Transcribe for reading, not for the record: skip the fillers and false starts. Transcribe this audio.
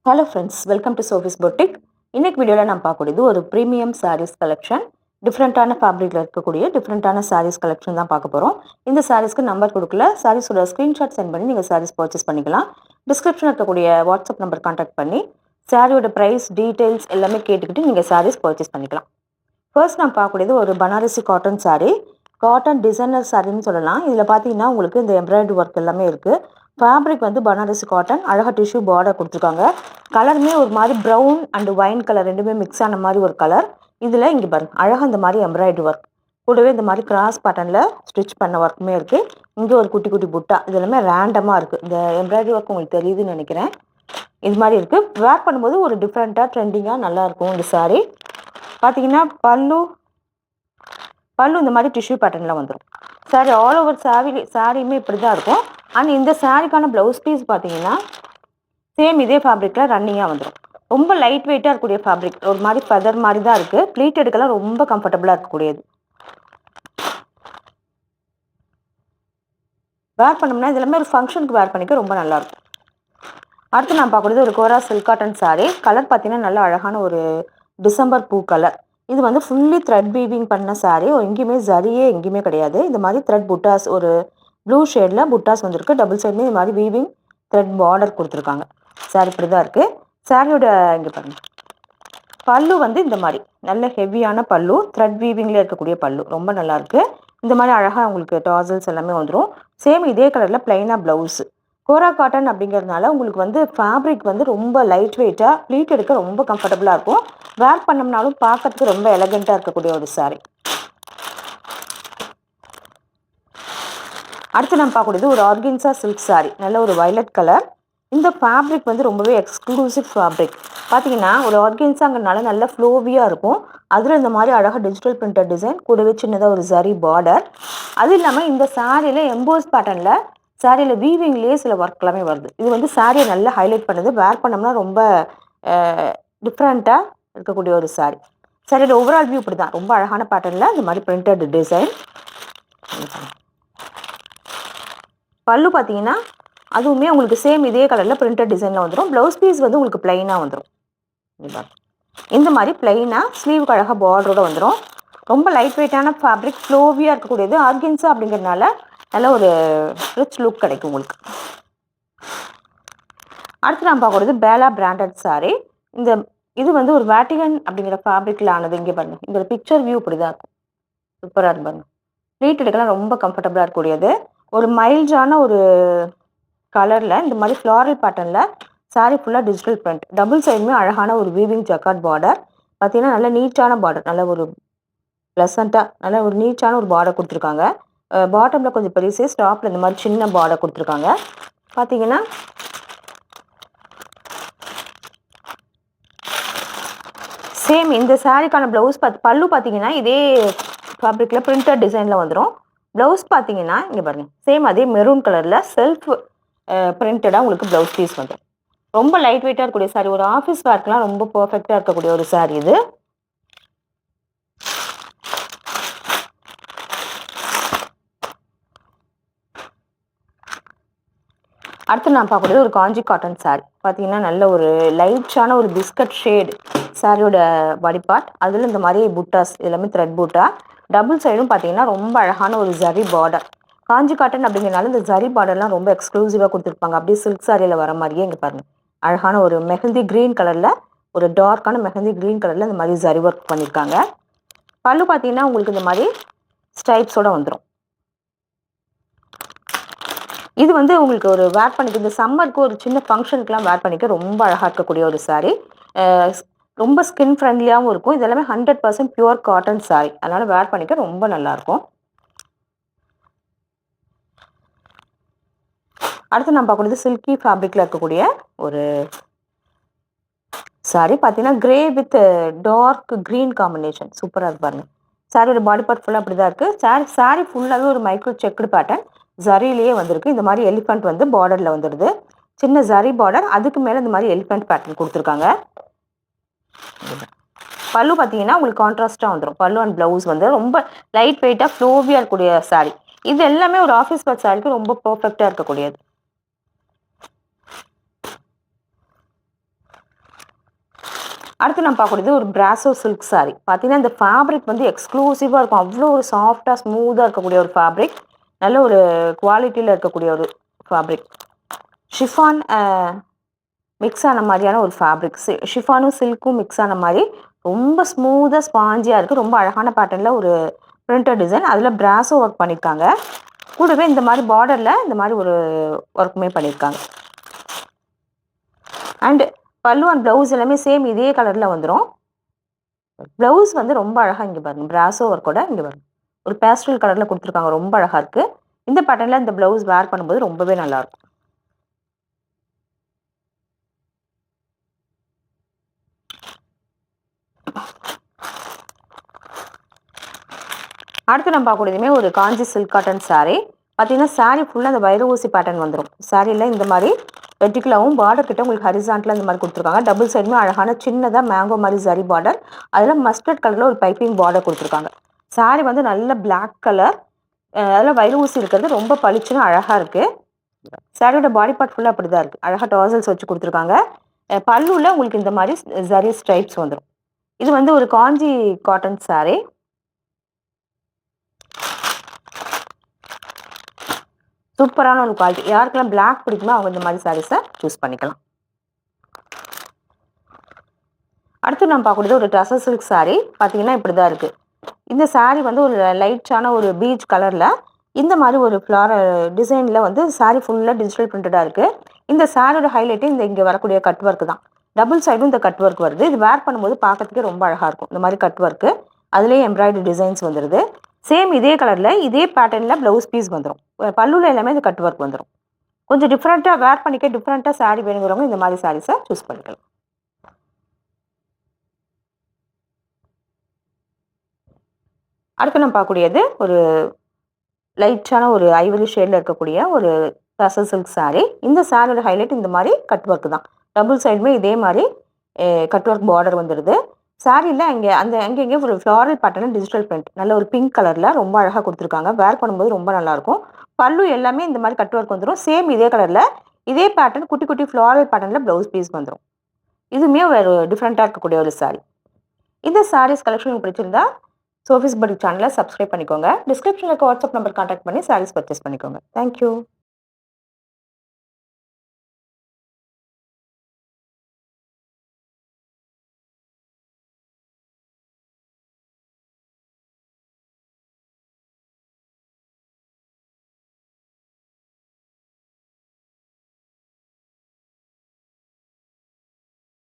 Hello friends, welcome to Sophie's boutique. இன்னைக்கு வீடியோவில் நான் பார்க்கக்கூடியது ஒரு ப்ரீமியம் சாரீஸ் கலெக்ஷன். டிஃப்ரெண்ட்டான ஃபேப்ரிக்கில் இருக்கக்கூடிய டிஃப்ரெண்ட்டான சாரீஸ் கலெக்ஷன் தான் பார்க்க போகிறோம். இந்த சாரீஸ்க்கு நம்பர் கொடுக்கல, சாரீஸோட ஸ்க்ரீன்ஷாட் சென்ட் பண்ணி நீங்கள் சாரீஸ் பர்ச்சேஸ் பண்ணிக்கலாம். டிஸ்கிரிப்ஷனில் இருக்கக்கூடிய வாட்ஸ்அப் நம்பர் கான்டாக்ட் பண்ணி சாரியோட ப்ரைஸ் டீட்டெயில்ஸ் எல்லாமே கேட்டுக்கிட்டு நீங்கள் சாரீஸ் பர்ச்சேஸ் பண்ணிக்கலாம். ஃபர்ஸ்ட் நான் பார்க்கக்கூடியது ஒரு Banarasi cotton sari. Cotton designer சாரின்னு சொல்லலாம். இதில் பார்த்தீங்கன்னா உங்களுக்கு இந்த எம்ப்ராய்டரி ஒர்க் எல்லாமே இருக்குது. ஃபேப்ரிக் வந்து பனாரசி காட்டன், அழகாக டிஷ்யூ பார்டர் கொடுத்துருக்காங்க. கலருமே ஒரு மாதிரி ப்ரௌன் அண்ட் ஒயின் கலர் ரெண்டுமே மிக்ஸ் ஆன மாதிரி ஒரு கலர். இதில் இங்கே பாருங்க, அழகாக இந்த மாதிரி எம்ப்ராய்டரி ஒர்க் கூடவே இந்த மாதிரி கிராஸ் பேட்டர்னில் ஸ்டிச் பண்ண ஒர்க்குமே இருக்குது. இங்கே ஒரு குட்டி குட்டி புட்டா, இது எல்லாமே ரேண்டமாக இருக்குது. இந்த எம்ப்ராய்டரி ஒர்க் உங்களுக்கு தெரியுதுன்னு நினைக்கிறேன். இது மாதிரி இருக்குது. வேர் பண்ணும்போது ஒரு டிஃப்ரெண்ட்டாக ட்ரெண்டிங்காக நல்லாயிருக்கும் இந்த சாரீ. பார்த்தீங்கன்னா பல்லு இந்த மாதிரி டிஷ்யூ பேட்டர்னில் வந்துடும். சாரி ஆல் ஓவர் சாரியுமே இப்படி தான் இருக்கும். அண்ட் இந்த சாரிக்கான ப்ளவுஸ் பீஸ் பார்த்தீங்கன்னா சேம் இதே ஃபேப்ரிக்கில் ரன்னிங்காக வந்துடும். ரொம்ப லைட் வெயிட்டாக இருக்கக்கூடிய ஃபேப்ரிக், ஒரு மாதிரி ஃபெதர் மாதிரி தான் இருக்குது. ப்ளீட் எடுக்கலாம் ரொம்ப கம்ஃபர்டபுளாக இருக்கக்கூடியது. வேர் பண்ணோம்னா இது எல்லாமே ஒரு ஃபங்க்ஷனுக்கு வேர் பண்ணிக்க ரொம்ப நல்லாயிருக்கும். அடுத்து நான் பார்க்குறது ஒரு கோரா சில்க் காட்டன் சாரீ. கலர் பார்த்தீங்கன்னா நல்லா அழகான ஒரு டிசம்பர் பூ கலர். இது வந்து ஃபுல்லி த்ரெட் வீவிங் பண்ண சாரீ. எங்கேயுமே ஜரியே எங்கேயுமே கிடையாது. இந்த மாதிரி த்ரெட் புட்டாஸ், ஒரு ப்ளூ ஷேடில் புட்டாஸ் வந்திருக்கு. டபுள் சைடுமே இந்த மாதிரி வீவிங் த்ரெட் பார்டர் கொடுத்துருக்காங்க. சாரீ இப்படி தான் இருக்குது. சாரியோட இங்கே பாருங்கள், பல்லு வந்து இந்த மாதிரி நல்ல ஹெவியான பல்லு, த்ரெட் வீவிங்கில் இருக்கக்கூடிய பல்லு ரொம்ப நல்லாயிருக்கு. இந்த மாதிரி அழகாக உங்களுக்கு டாசல்ஸ் எல்லாமே வந்துடும். சேம் இதே கலரில் பிளைனாக ப்ளவுஸு. கோரா காட்டன் அப்படிங்கிறதுனால உங்களுக்கு வந்து ஃபேப்ரிக் வந்து ரொம்ப லைட் வெயிட்டாக, ப்ளீட் எடுக்க ரொம்ப கம்ஃபர்டபுளாக இருக்கும். வேர் பண்ணோம்னாலும் பார்க்கறதுக்கு ரொம்ப எலகெண்ட்டாக இருக்கக்கூடிய ஒரு சாரீ. அடுத்து நம்ம பார்க்கக்கூடியது ஒரு ஆர்கன்சா சில்க் சாரீ. நல்ல ஒரு வயலட் கலர். இந்த ஃபேப்ரிக் வந்து ரொம்பவே எக்ஸ்க்ளூசிவ் ஃபேப்ரிக். பார்த்தீங்கன்னா ஒரு ஆர்கன்சாங்கிறனால நல்ல ஃப்ளோவியாக இருக்கும். அதில் இந்த மாதிரி அழகாக டிஜிட்டல் பிரிண்டட் டிசைன் கூடவே சின்னதாக ஒரு ஜரி பார்டர். அது இல்லாமல் இந்த சாரியில் எம்போஸ் பேட்டர்னில் சாரியில் வீவிங்லேயே சில ஒர்க் எல்லாமே வருது. இது வந்து சாரியை நல்லா ஹைலைட் பண்ணுது. வேர் பண்ணோம்னா ரொம்ப டிஃப்ரெண்ட்டாக இருக்கக்கூடிய ஒரு சாரீ. சாரியோட ஓவரால் வியூ இப்படி தான், ரொம்ப அழகான பேட்டர்னில் இந்த மாதிரி பிரிண்டட் டிசைன். பல்லு பார்த்தீங்கன்னா அதுவுமே உங்களுக்கு சேம் இதே கலரில் பிரிண்டட் டிசைனில் வந்துடும். ப்ளவுஸ் பீஸ் வந்து உங்களுக்கு பிளைனாக வந்துடும். இந்த மாதிரி பிளைனாக ஸ்லீவுக்கு அழகாக பார்டரோட வந்துடும். ரொம்ப லைட் வெயிட்டான ஃபேப்ரிக், ஃப்ளோவியாக இருக்கக்கூடியது. ஆர்கன்ஸா அப்படிங்கிறதுனால நல்ல ஒரு ரிச் லுக் கிடைக்கும் உங்களுக்கு. அடுத்து நான் பார்க்கறது பேலா பிராண்டட் சாரீ. இது வந்து ஒரு வேட்டிகன் அப்படிங்கிற ஃபேப்ரிக்கில் ஆனது. இங்கே பாருங்கள், இந்த பிக்சர் வியூ இப்படி தான் இருக்கும். சூப்பராக இருப்பாங்க. ப்ளீட் எடுக்கலாம் ரொம்ப கம்ஃபர்டபுளாக இருக்கக்கூடியது. ஒரு மைல்டான ஒரு கலரில் இந்த மாதிரி ஃப்ளாரல் பேட்டர்னில் சாரீ ஃபுல்லாக டிஜிட்டல் பிரிண்ட். டபுள் சைடுமே அழகான ஒரு வீவிங் ஜக்கார்ட் பார்டர். பார்த்தீங்கன்னா நல்ல நீட்டான பார்டர், நல்ல ஒரு ப்ளசண்ட்டாக நல்ல ஒரு நீட்டான ஒரு பார்டர் கொடுத்துருக்காங்க. பாட்டமில் கொஞ்சம் பெரிய சைஸ், டாப்பில் இந்த மாதிரி சின்ன பார்டர் கொடுத்துருக்காங்க. பார்த்தீங்கன்னா சேம் இந்த சாரீக்கான ப்ளவுஸ் பல்லு பார்த்தீங்கன்னா இதே ஃபேப்ரிக்கில் பிரிண்டட் டிசைனில் வந்துடும். ப்ளவுஸ் பார்த்தீங்கன்னா இங்கே பாருங்கள், சேம் அதே மெரூன் கலரில் செல்ஃப் பிரிண்டடாக உங்களுக்கு ப்ளவுஸ் பீஸ் வந்துடும். ரொம்ப லைட் வெயிட்டாக இருக்கக்கூடிய சாரீ, ஒரு ஆஃபீஸ் வேர்க்கெலாம் ரொம்ப பர்ஃபெக்டாக இருக்கக்கூடிய ஒரு சாரீ இது. அடுத்து நான் பார்க்கக்கூடியது ஒரு காஞ்சி காட்டன் சாரீ. பார்த்தீங்கன்னா நல்ல ஒரு லைட்டான ஒரு பிஸ்கட் ஷேடு சாரியோட பாடி பார்ட். அதில் இந்த மாதிரி புட்டாஸ் எல்லாமே த்ரெட் புட்டா. டபுள் சைடும் பார்த்தீங்கன்னா ரொம்ப அழகான ஒரு ஜரி பார்டர். காஞ்சி காட்டன் அப்படிங்கிறனால இந்த ஜரி பார்டர்லாம் ரொம்ப எக்ஸ்க்ளூசிவாக கொடுத்துருப்பாங்க. அப்படியே சில்க் சாரியில் வர மாதிரியே இங்கே பாருங்கள், அழகான ஒரு மெஹந்தி க்ரீன் கலரில், ஒரு டார்க்கான மெஹந்தி க்ரீன் கலரில் இந்த மாதிரி ஜரி ஒர்க் பண்ணியிருக்காங்க. பல்லு பார்த்தீங்கன்னா உங்களுக்கு இந்த மாதிரி ஸ்டைப்ஸோடு வந்துடும். இது வந்து உங்களுக்கு ஒரு வேர் பண்ணிக்க, இந்த சம்மருக்கு ஒரு சின்ன ஃபங்க்ஷனுக்குலாம் வேர் பண்ணிக்க ரொம்ப அழகாக இருக்கக்கூடிய ஒரு சாரீ. ரொம்ப ஸ்கின் ஃப்ரெண்ட்லியாகவும் இருக்கும். இது எல்லாமே 100% பியூர் காட்டன் சாரீ. அதனால் வேர் பண்ணிக்க ரொம்ப நல்லாயிருக்கும். அடுத்து நான் பார்க்கக்கூடியது சில்கி ஃபேப்ரிக்கில் இருக்கக்கூடிய ஒரு சாரீ. பார்த்தீங்கன்னா grey with dark green combination சூப்பராக இருப்பாருங்க. சாரியோட பாடி பார்ட் ஃபுல்லாக அப்படி தான் இருக்குது. சாரீ ஃபுல்லாகவே ஒரு மைக்ரோ செக்குடு பேட்டர்ன் ஜரிலேயே வந்திருக்கு. இந்த மாதிரி எலிஃபண்ட் வந்து பார்டரில் வந்துடுது. சின்ன ஜரி பார்டர், அதுக்கு மேலே இந்த மாதிரி எலிஃபண்ட் பேட்டர்ன் கொடுத்துருக்காங்க. பல்லு பார்த்தீங்கன்னா உங்களுக்கு கான்ட்ராஸ்ட்டாக வந்துடும். பல்லு அண்ட் ப்ளவுஸ் வந்து ரொம்ப லைட் வெயிட்டாக ஃப்ளோவியாக இருக்கக்கூடிய சாரீ. இது எல்லாமே ஒரு ஆஃபீஸ் வேர் சாரீக்கு ரொம்ப பர்ஃபெக்டாக இருக்கக்கூடியது. அடுத்து நம்ம பார்க்கக்கூடியது ஒரு பிராசோ சில்க் saree. பார்த்தீங்கன்னா இந்த ஃபேப்ரிக் வந்து எக்ஸ்க்ளூசிவாக இருக்கும். அவ்வளோ ஒரு சாஃப்டாக ஸ்மூத்தாக இருக்கக்கூடிய ஒரு ஃபேப்ரிக். நல்ல ஒரு குவாலிட்டியில் இருக்கக்கூடிய ஒரு ஃபேப்ரிக். ஷிஃபான் மிக்ஸ் ஆன மாதிரியான ஒரு ஃபேப்ரிக். ஷிஃபானும் சில்க்கும் மிக்ஸ் ஆன மாதிரி ரொம்ப ஸ்மூத்தாக ஸ்பாஞ்சியாக இருக்குது. ரொம்ப அழகான பேட்டர்னில் ஒரு பிரிண்டட் டிசைன். அதில் பிராசோ ஒர்க் பண்ணியிருக்காங்க. கூடவே இந்த மாதிரி பார்டரில் இந்த மாதிரி ஒரு ஒர்க்குமே பண்ணியிருக்காங்க. அண்ட் பல்லு அண்ட் ப்ளவுஸ் எல்லாமே சேம் இதே கலரில் வந்துடும். ப்ளவுஸ் வந்து ரொம்ப அழகாக இங்கே பாருங்க, பிராசோ ஒர்க்கோட இங்கே பாருங்க ஒரு பேஸ்டல் கலரில் கொடுத்துருக்காங்க. ரொம்ப அழகாக இருக்குது. இந்த பேட்டர்னில் இந்த ப்ளவுஸ் வேர் பண்ணும்போது ரொம்பவே நல்லாயிருக்கும். அடுத்து நம்ம பார்க்கக்கூடியதுமே ஒரு காஞ்சி சில்க் காட்டன் saree. பார்த்தீங்கன்னா saree ஃபுல்லாக அந்த வைர ஊசி பேட்டர்ன் வந்துடும். சாரியில் இந்த மாதிரி வெர்டிகலாகவும் பார்டர் கிட்ட உங்களுக்கு ஹரிசான்டலாக இந்த மாதிரி கொடுத்துருக்காங்க. டபுள் சைடுமே அழகான சின்னதாக மேங்கோ மாதிரி சரி பார்டர். அதில் மஸ்டர்ட் கலரில் ஒரு பைப்பிங் பார்டர் கொடுத்துருக்காங்க. saree வந்து நல்ல பிளாக் கலர். அதில் வைர ஊசி இருக்கிறது ரொம்ப பளிச்சுன்னு அழகாக இருக்குது. சாரியோட பாடி பார்ட் ஃபுல்லாக அப்படி தான் இருக்குது. அழகாக டாசல்ஸ் வச்சு கொடுத்துருக்காங்க. பல்லுவில் உங்களுக்கு இந்த மாதிரி ஜரி ஸ்ட்ரைப்ஸ் வந்துடும். இது வந்து ஒரு காஞ்சி காட்டன் saree. சூப்பரான ஒரு குவாலிட்டி. யாருக்கெல்லாம் பிளாக் பிடிக்குமோ அவங்க இந்த மாதிரி சாரீஸை சூஸ் பண்ணிக்கலாம். அடுத்து நம்ம பார்க்கக்கூடியது ஒரு டசர் சில்க் saree. பார்த்தீங்கன்னா இப்படி தான் இருக்குது. இந்த saree வந்து ஒரு லைட்டான ஒரு பீச் கலரில் இந்த மாதிரி ஒரு ஃப்ளாரல் டிசைனில் வந்து saree ஃபுல்லாக டிஜிட்டல் பிரிண்டடாக இருக்குது. இந்த சாரியோட ஹைலைட்டு இந்த இங்கே வரக்கூடிய கட் ஒர்க்கு தான். டபுள் சைடும் இந்த கட் ஒர்க் வருது. இது வேர் பண்ணும்போது பார்க்கறதுக்கே ரொம்ப அழகாக இருக்கும். இந்த மாதிரி கட் ஒர்க்கு, அதுலேயே எம்ப்ராய்டரி டிசைன்ஸ் வந்துடுது. சேம் இதே கலரில் இதே பேட்டர்னில் ப்ளவுஸ் பீஸ் வந்துடும். பல்லுவில் எல்லாமே இந்த கட் ஒர்க் வந்துடும். கொஞ்சம் டிஃப்ரெண்ட்டாக வேர் பண்ணிக்க டிஃப்ரெண்ட்டாக saree வேணுங்கிறவங்க இந்த மாதிரி சாரீஸை சூஸ் பண்ணிக்கலாம். அடுத்து நம்ம பார்க்கக்கூடியது ஒரு லைட்டான ஒரு ஐவரி ஷேடில் இருக்கக்கூடிய ஒரு டசர் சில்க் saree. இந்த சாரியோட ஹைலைட் இந்த மாதிரி கட் ஒர்க் தான். டபுள் சைடுமே இதே மாதிரி கட் ஒர்க் பார்டர் வந்துடுது. சாரியில் அங்கங்கே ஒரு ஃப்ளாரல் பேட்டர்ன் டிஜிட்டல் பிரிண்ட் நல்ல ஒரு பிங்க் கலரில் ரொம்ப அழகாக கொடுத்துருக்காங்க. வேர் பண்ணும்போது ரொம்ப நல்லாயிருக்கும். பல்லு எல்லாமே இந்த மாதிரி கட் ஒர்க் வந்துடும். சேம் இதே கலரில் இதே பேட்டர்ன் குட்டி குட்டி ஃப்ளாரல் பேட்டர்னில் ப்ளவுஸ் பீஸ் வந்துடும். இதுவுமே ஒரு டிஃப்ரெண்ட்டாக இருக்கக்கூடிய ஒரு saree. இந்த சாரீஸ் கலெக்ஷன் உங்களுக்கு பிடிச்சிருந்தா சோஃபிஸ் பட்டிக் சேனலை சப்ஸ்கிரைப் பண்ணிக்கோங்க. டிஸ்கிரிப்ஷனில் இருக்க வாட்ஸ்அப் நம்பர் கான்டாக்ட் பண்ணி சாரீஸ் பர்ச்சேஸ் பண்ணிக்கோங்க. தேங்க்யூ.